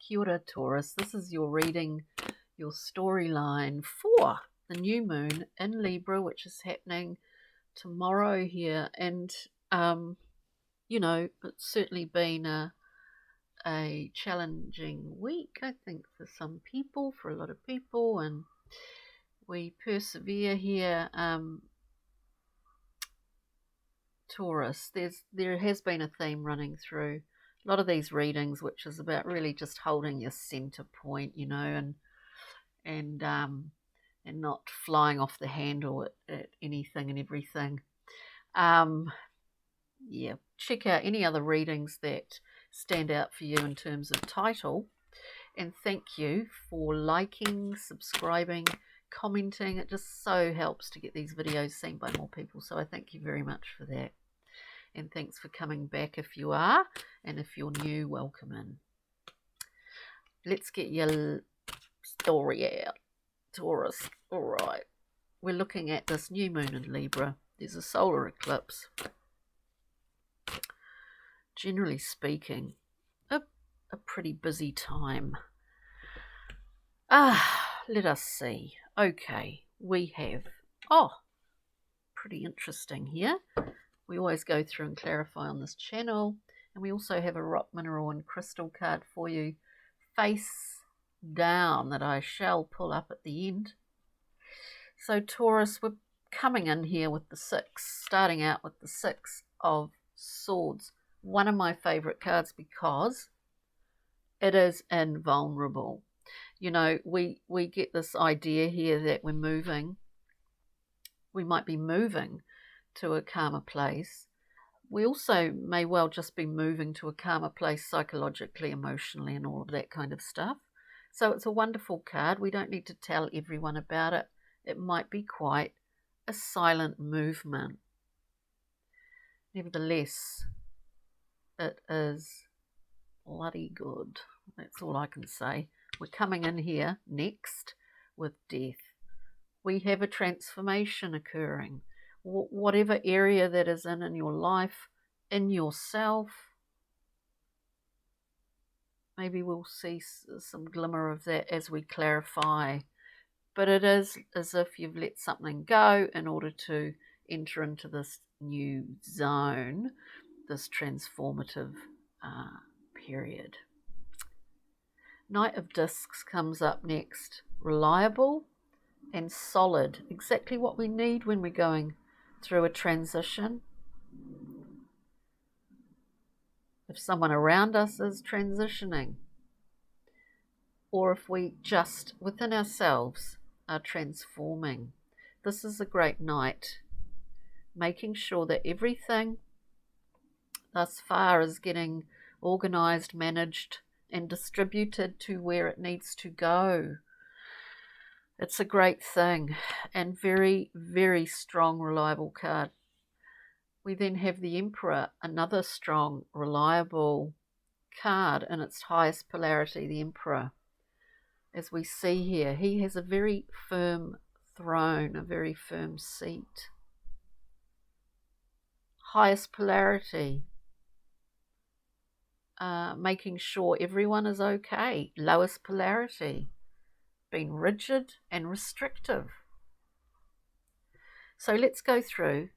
Kia ora, Taurus. This is your reading, your storyline for the new moon in Libra, which is happening tomorrow here. And, you know, it's certainly been a challenging week, I think, for some people, for a lot of people, and we persevere here. Taurus, there has been a theme running through a lot of these readings, which is about really just holding your center point, you know, and not flying off the handle at anything and everything. Yeah, check out any other readings that stand out for you in terms of title. And thank you for liking, subscribing, commenting. It just so helps to get these videos seen by more people. So I thank you very much for that. And thanks for coming back if you are. And if you're new, welcome in. Let's get your story out, Taurus. All right. We're looking at this new moon in Libra. There's a solar eclipse. Generally speaking, a pretty busy time. Let us see. Okay, we have, pretty interesting here. We always go through and clarify on this channel. And we also have a rock, mineral and crystal card for you face down that I shall pull up at the end. So Taurus, we're coming in here with the 6, starting out with the 6 of Swords. One of my favourite cards because it is invulnerable. You know, we get this idea here that we're moving. We might be moving to a calmer place. We also may well just be moving to a calmer place psychologically, emotionally, and all of that kind of stuff. So it's a wonderful card. We don't need to tell everyone about it. It might be quite a silent movement. Nevertheless, it is bloody good. That's all I can say. We're coming in here next with death. We have a transformation occurring. Whatever area that is in your life, in yourself, maybe we'll see some glimmer of that as we clarify. But it is as if you've let something go in order to enter into this new zone, this transformative period. Knight of Discs comes up next. Reliable and solid. Exactly what we need when we're going through a transition. If someone around us is transitioning, or if we just within ourselves are transforming. This is a great night. Making sure that everything thus far is getting organised, managed, and distributed to where it needs to go. It's a great thing and very, very strong, reliable card. We then have the Emperor, another strong, reliable card in its highest polarity, the Emperor. As we see here, he has a very firm throne, a very firm seat. Highest polarity, making sure everyone is okay. Lowest polarity, being rigid and restrictive. So let's go through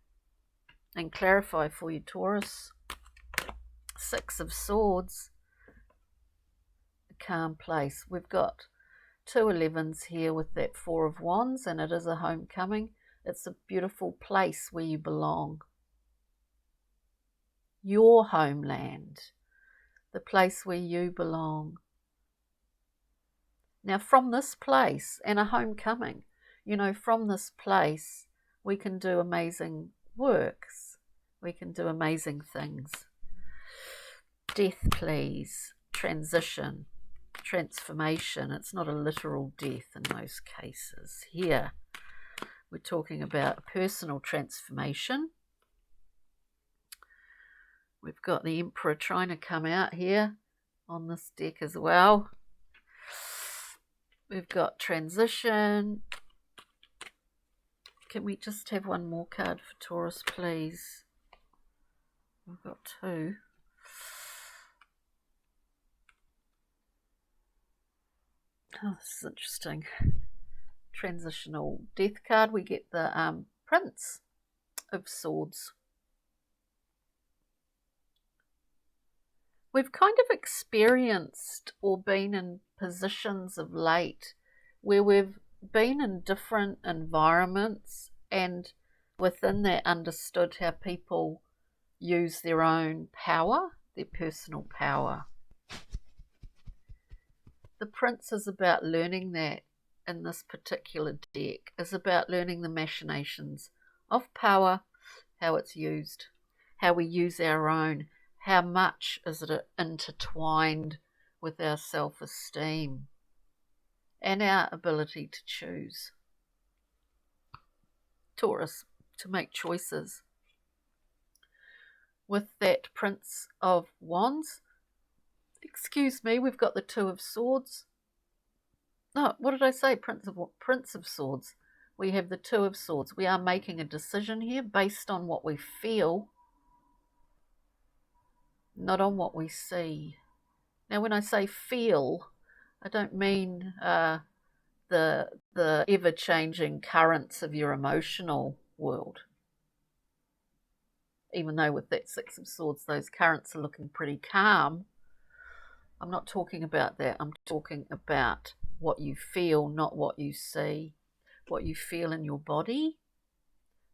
and clarify for you, Taurus. 6 of Swords, a calm place. We've got 2 11s here with that 4 of Wands, and it is a homecoming. It's a beautiful place where you belong. Your homeland, the place where you belong. Now from this place, and a homecoming, you know, from this place we can do amazing works. We can do amazing things. Death, please. Transition, transformation. It's not a literal death in most cases. Here we're talking about a personal transformation. We've got the Emperor trying to come out here on this deck as well. We've got transition. Can we just have one more card for Taurus, please? We've got 2. Oh, this is interesting. Transitional death card. We get the Prince of Swords. We've kind of experienced or been in positions of late where we've been in different environments and within that understood how people use their own power, their personal power. The Prince is about learning that in this particular deck, is about learning the machinations of power, how it's used, how we use our own, how much is it intertwined with our self-esteem and our ability to choose. Taurus, to make choices. With that Prince of Wands, excuse me, we've got the Two of Swords. No, what did I say? Prince of Swords. We have the Two of Swords. We are making a decision here based on what we feel, not on what we see. Now, when I say feel, I don't mean the ever-changing currents of your emotional world. Even though with that Six of Swords, those currents are looking pretty calm. I'm not talking about that. I'm talking about what you feel, not what you see. What you feel in your body,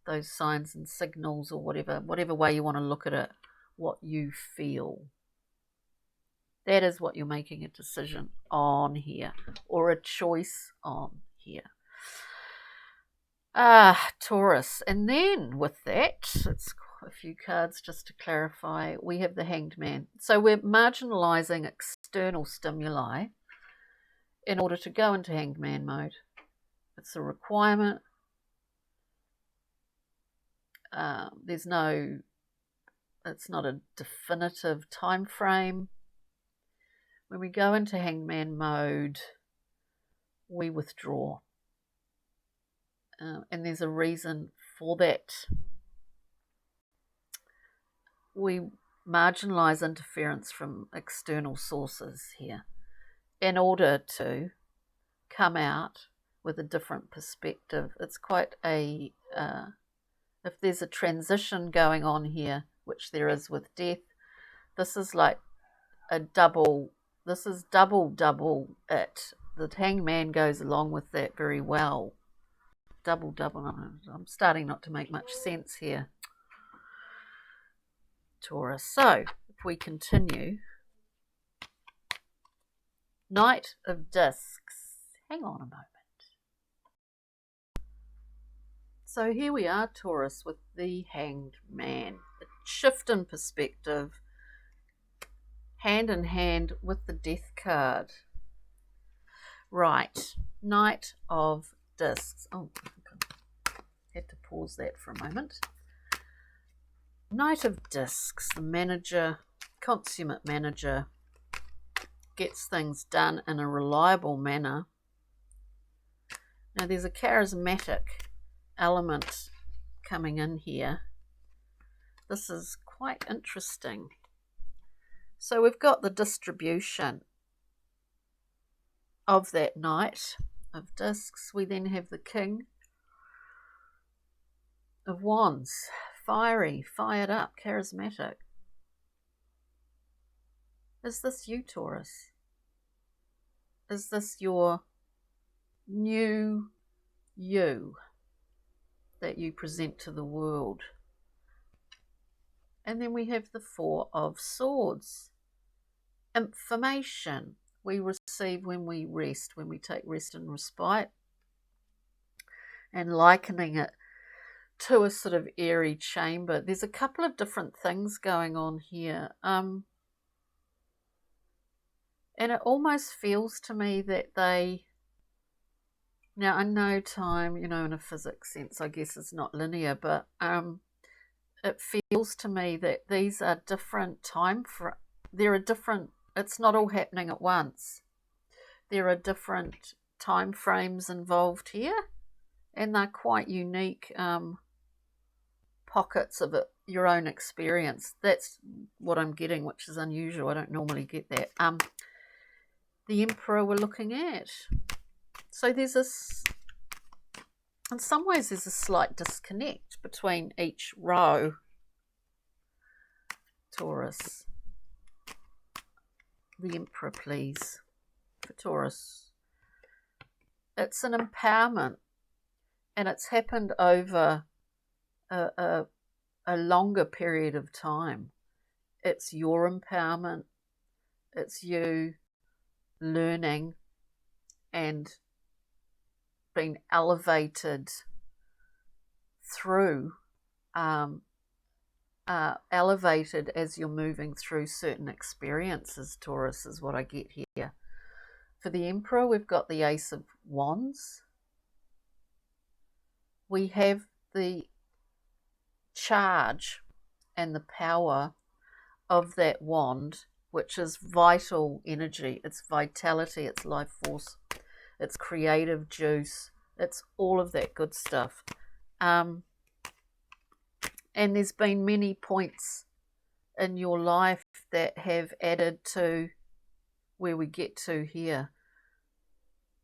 those signs and signals or whatever way you want to look at it, what you feel. That is what you're making a decision on here, or a choice on here. Taurus. And then with that, it's a few cards just to clarify, we have the Hanged Man. So we're marginalising external stimuli in order to go into Hanged Man mode. It's a requirement. It's not a definitive time frame. When we go into Hangman mode, we withdraw. And there's a reason for that. We marginalise interference from external sources here in order to come out with a different perspective. It's quite a if there's a transition going on here, which there is with death, this is like a double, this is double it. The Hangman goes along with that very well. Double, I'm starting not to make much sense here, Taurus. So, if we continue, Knight of Discs. Hang on a moment. So here we are, Taurus, with the Hanged Man. A shift in perspective, hand in hand with the Death card. Right, Knight of Discs. Oh, I had to pause that for a moment. Knight of Discs, the manager, consummate manager, gets things done in a reliable manner. Now there's a charismatic element coming in here. This is quite interesting. So we've got the distribution of that Knight of Discs. We then have the King of Wands. Fiery, fired up, charismatic. Is this you, Taurus? Is this your new you that you present to the world? And then we have the Four of Swords. Information we receive when we rest, when we take rest and respite, and likening it to a sort of airy chamber. There's a couple of different things going on here. And it almost feels to me that they, now I know time, in a physics sense, I guess is not linear, but it feels to me that these are different there are different, it's not all happening at once. There are different time frames involved here, and they're quite unique pockets of it, your own experience. That's what I'm getting, which is unusual. I don't normally get that. the Emperor we're looking at. So there's this, in some ways, there's a slight disconnect between each row, Taurus. The Emperor, please, for Taurus. It's an empowerment, and it's happened over a longer period of time. It's your empowerment. It's you learning and being elevated through, elevated as you're moving through certain experiences, Taurus, is what I get here. For the Emperor, we've got the Ace of Wands. We have the charge and the power of that wand, which is vital energy. It's vitality, it's life force, it's creative juice, it's all of that good stuff. And there's been many points in your life that have added to where we get to here.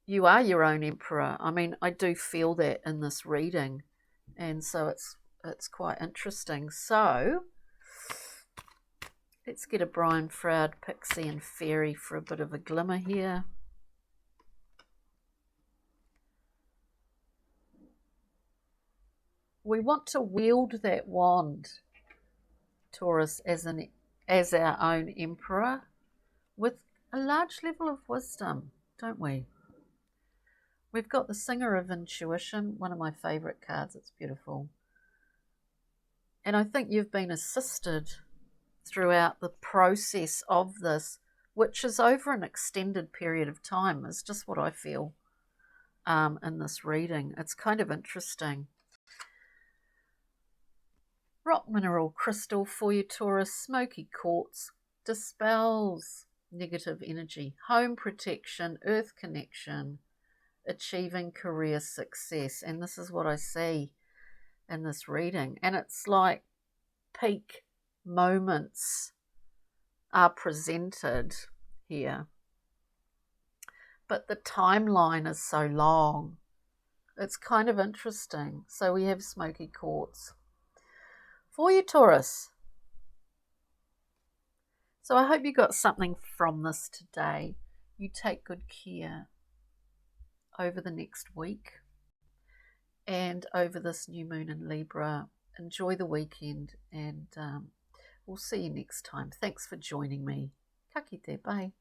You are your own emperor. I mean, I do feel that in this reading, and so it's quite interesting. So let's get a Brian Froud, Pixie and Fairy for a bit of a glimmer here. We want to wield that wand, Taurus, as our own emperor with a large level of wisdom, don't we? We've got the Singer of Intuition, one of my favourite cards. It's beautiful. And I think you've been assisted throughout the process of this, which is over an extended period of time, is just what I feel in this reading. It's kind of interesting. Rock mineral crystal for you, Taurus. Smoky quartz dispels negative energy. Home protection, earth connection, achieving career success. And this is what I see in this reading. And it's like peak moments are presented here. But the timeline is so long. It's kind of interesting. So we have smoky quartz for you, Taurus. So I hope you got something from this today. You take good care over the next week and over this new moon in Libra. Enjoy the weekend, and we'll see you next time. Thanks for joining me. Ka kite, bye.